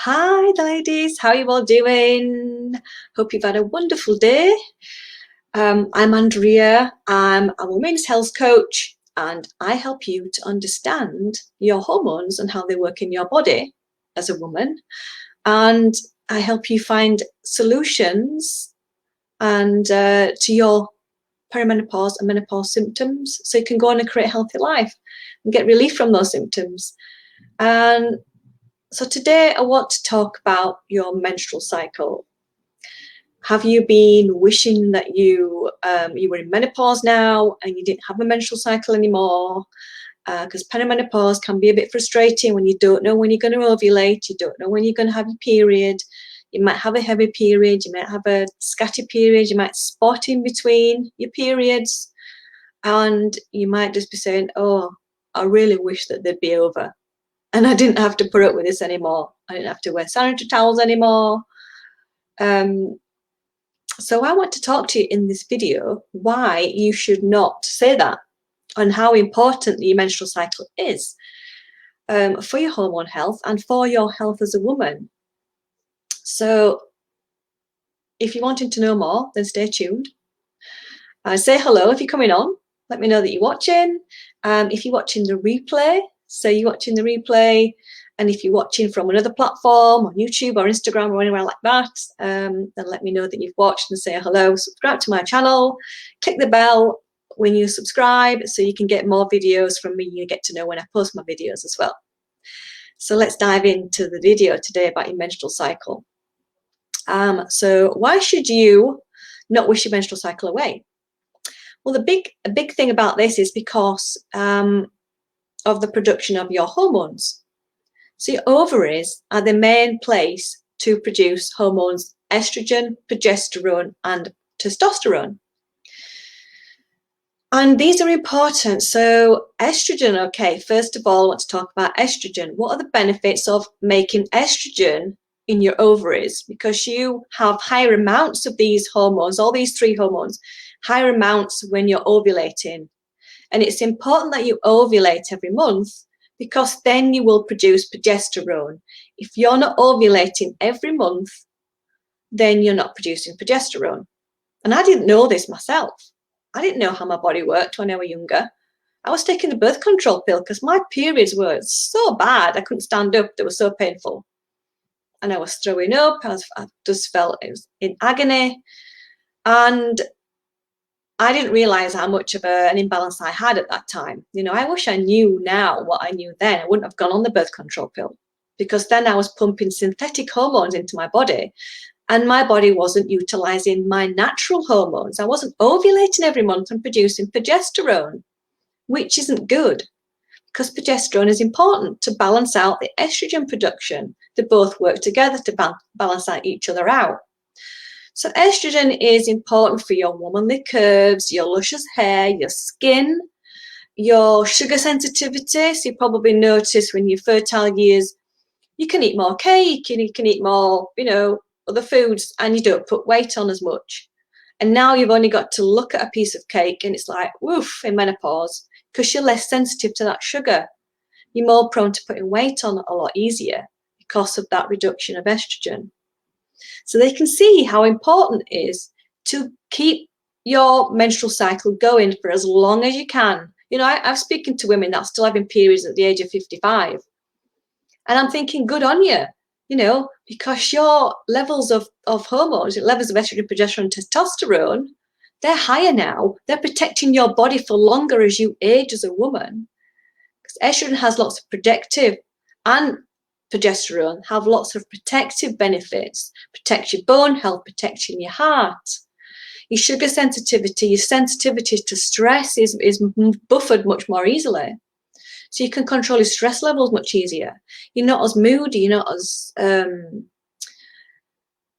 Hi, ladies. How are you all doing? Hope you've had a wonderful day. I'm Andrea. I'm a women's health coach, and I help you to understand your hormones and how they work in your body as a woman. And I help you find solutions and to your perimenopause and menopause symptoms, so you can go on and create a healthy life and get relief from those symptoms. And so today I want to talk about your menstrual cycle. Have you been wishing that you were in menopause now and you didn't have a menstrual cycle anymore? Because perimenopause can be a bit frustrating when you don't know when you're going to ovulate, you don't know when you're going to have your period. You might have a heavy period, you might have a scatty period, you might spot in between your periods, and you might just be saying, oh, I really wish that they'd be over. And I didn't have to put up with this anymore. I didn't have to wear sanitary towels anymore. So I want to talk to you in this video why you should not say that and how important your menstrual cycle is for your hormone health and for your health as a woman. So if you're wanting to know more, then stay tuned. Say hello if you're coming on. Let me know that you're watching. If you're watching the replay, say you're watching the replay. And if you're watching from another platform, on YouTube or Instagram or anywhere like that, then let me know that you've watched and say hello. Subscribe to my channel, click the bell when you subscribe so you can get more videos from me. You get to know when I post my videos as well. So let's dive into the video today about your menstrual cycle. So why should you not wish your menstrual cycle away? Well, a big thing about this is because of the production of your hormones. So your ovaries are the main place to produce hormones estrogen, progesterone, and testosterone. And these are important. So estrogen, okay, first of all, I want to talk about estrogen. What are the benefits of making estrogen in your ovaries? Because you have higher amounts of these hormones, all these three hormones, higher amounts when you're ovulating. And it's important that you ovulate every month, because then you will produce progesterone. If you're not ovulating every month, then you're not producing progesterone. And I didn't know this myself. I didn't know how my body worked when I was younger. I was taking the birth control pill because my periods were so bad. I couldn't stand up. They were so painful. And I was throwing up. I just felt I was in agony. And I didn't realize how much of an imbalance I had at that time. You know, I wish I knew now what I knew then. I wouldn't have gone on the birth control pill, because then I was pumping synthetic hormones into my body and my body wasn't utilizing my natural hormones. I wasn't ovulating every month and producing progesterone, which isn't good, because progesterone is important to balance out the estrogen production. They both work together to balance out each other out. So estrogen is important for your womanly curves, your luscious hair, your skin, your sugar sensitivity. So you probably notice when you're fertile years, you can eat more cake and you can eat more, other foods, and you don't put weight on as much. And now you've only got to look at a piece of cake and it's like, woof, in menopause, because you're less sensitive to that sugar. You're more prone to putting weight on a lot easier because of that reduction of estrogen. So they can see how important it is to keep your menstrual cycle going for as long as you can. I'm speaking to women that are still having periods at the age of 55. And I'm thinking, good on you, because your levels of hormones, levels of estrogen, progesterone, testosterone, they're higher now. They're protecting your body for longer as you age as a woman. Because estrogen has lots of protective, and progesterone have lots of protective benefits. Protect your bone health, protecting your heart. Your sugar sensitivity, your sensitivity to stress is buffered much more easily. So you can control your stress levels much easier. You're not as moody, you're not as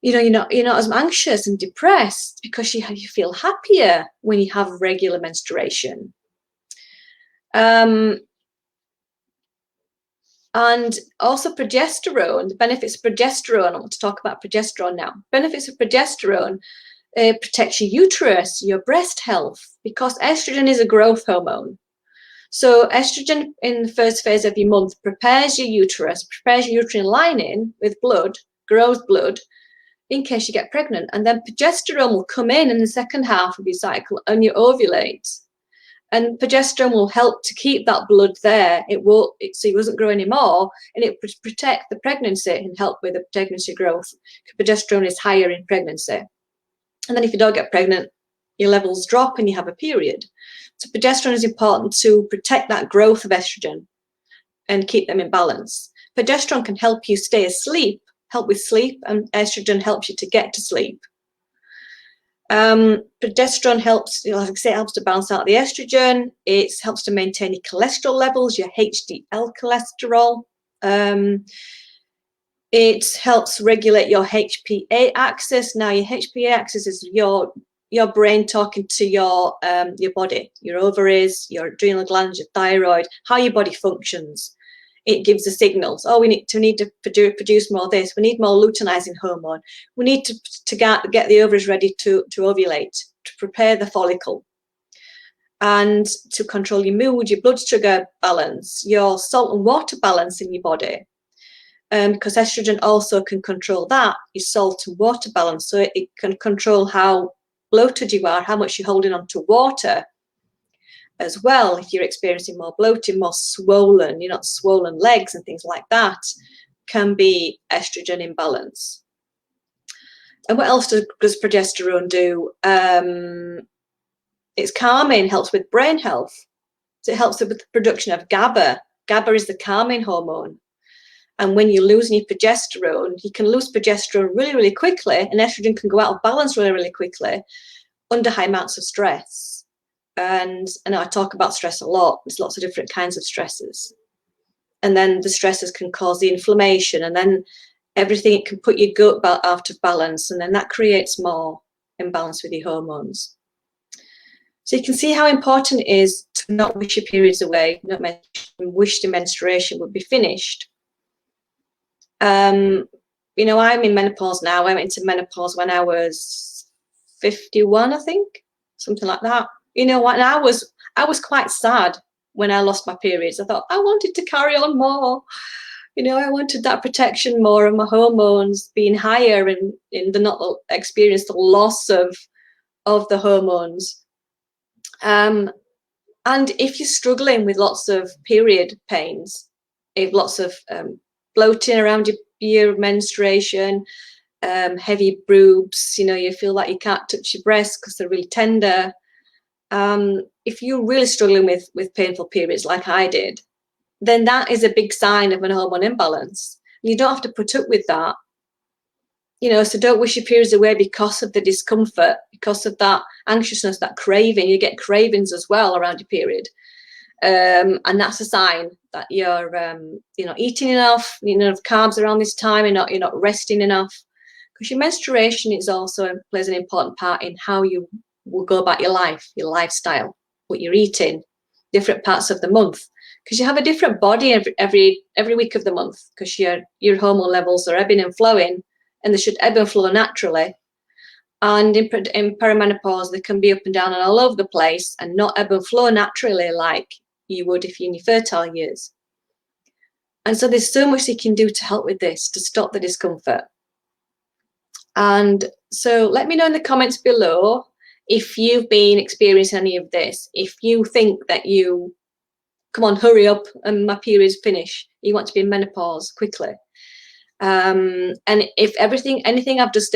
you're not as anxious and depressed, because you feel happier when you have regular menstruation. And also progesterone, the benefits of progesterone. I want to talk about progesterone now. Benefits of progesterone: protects your uterus, your breast health, because estrogen is a growth hormone. So estrogen in the first phase of your month prepares your uterus, prepares your uterine lining with blood, grows blood, in case you get pregnant. And then progesterone will come in the second half of your cycle and you ovulate. And progesterone will help to keep that blood there. So it doesn't grow anymore, and it will protect the pregnancy and help with the pregnancy growth. Progesterone is higher in pregnancy. And then if you don't get pregnant, your levels drop and you have a period. So progesterone is important to protect that growth of estrogen and keep them in balance. Progesterone can help you stay asleep, help with sleep, and estrogen helps you to get to sleep. Progesterone helps, like I say, it helps to balance out the estrogen. It helps to maintain your cholesterol levels, your HDL cholesterol. It helps regulate your HPA axis. Now, your HPA axis is your brain talking to your body, your ovaries, your adrenal glands, your thyroid, how your body functions. It gives the signals. Oh, we need to produce more of this. We need more luteinizing hormone. We need to get the ovaries ready to ovulate, to prepare the follicle, and to control your mood, your blood sugar balance, your salt and water balance in your body. Because estrogen also can control that, your salt and water balance. So it can control how bloated you are, how much you're holding on to water as well. If you're experiencing more bloating, more swollen, you're not swollen legs and things like that, can be estrogen imbalance. And what else does progesterone do? It's calming, helps with brain health. So it helps with the production of GABA. GABA is the calming hormone. And when you're losing your progesterone, you can lose progesterone really, really quickly, and estrogen can go out of balance really, really quickly under high amounts of stress. And I know I talk about stress a lot. There's lots of different kinds of stresses. And then the stresses can cause the inflammation, and then everything, it can put your gut out of balance, and then that creates more imbalance with your hormones. So you can see how important it is to not wish your periods away, not wish the menstruation would be finished. You know, I'm in menopause now. I went into menopause when I was 51, I think, something like that. You know what? And I was quite sad when I lost my periods. I thought I wanted to carry on more. You know, I wanted that protection more of my hormones being higher and the not experience the loss of the hormones. And if you're struggling with lots of period pains, if lots of bloating around your menstruation, heavy boobs, you know, you feel like you can't touch your breasts because they're really tender. If you're really struggling with painful periods like I did, then that is a big sign of an hormone imbalance. You don't have to put up with that. You know, so don't wish your periods away because of the discomfort, because of that anxiousness, that craving. You get cravings as well around your period. And that's a sign that you're not eating enough, enough carbs around this time, you're not resting enough. Because your menstruation is also plays an important part in how you will go about your life, your lifestyle, what you're eating, different parts of the month. Because you have a different body every week of the month, because your hormone levels are ebbing and flowing, and they should ebb and flow naturally. And in perimenopause, they can be up and down and all over the place and not ebb and flow naturally like you would if you're in your fertile years. And so there's so much you can do to help with this, to stop the discomfort. And so let me know in the comments below if you've been experiencing any of this. If you think that come on, hurry up and my period's finish, you want to be in menopause quickly. And if anything I've just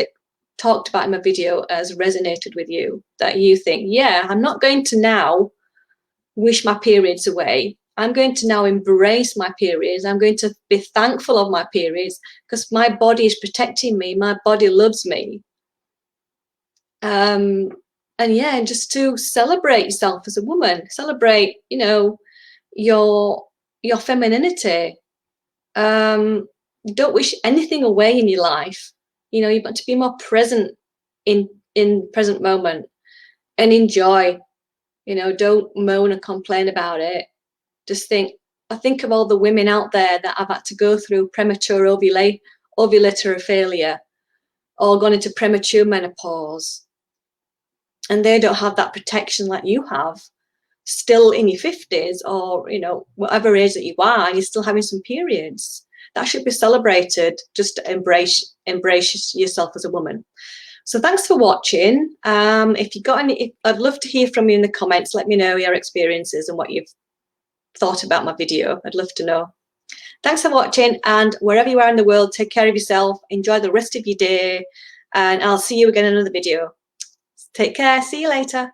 talked about in my video has resonated with you, that you think, yeah, I'm not going to now wish my periods away. I'm going to now embrace my periods. I'm going to be thankful of my periods because my body is protecting me. My body loves me. And yeah, just to celebrate yourself as a woman, celebrate, your femininity. Don't wish anything away in your life. You want to be more present in present moment and enjoy. Don't moan and complain about it. Just I think of all the women out there that have had to go through premature ovulatory failure or gone into premature menopause, and they don't have that protection like you have. still in your 50s, or whatever age that you are, and you're still having some periods. That should be celebrated. Just to embrace yourself as a woman. So thanks for watching. If you got any, I'd love to hear from you in the comments. Let me know your experiences and what you've thought about my video. I'd love to know. Thanks for watching, and wherever you are in the world, take care of yourself, enjoy the rest of your day, and I'll see you again in another video. Take care, see you later.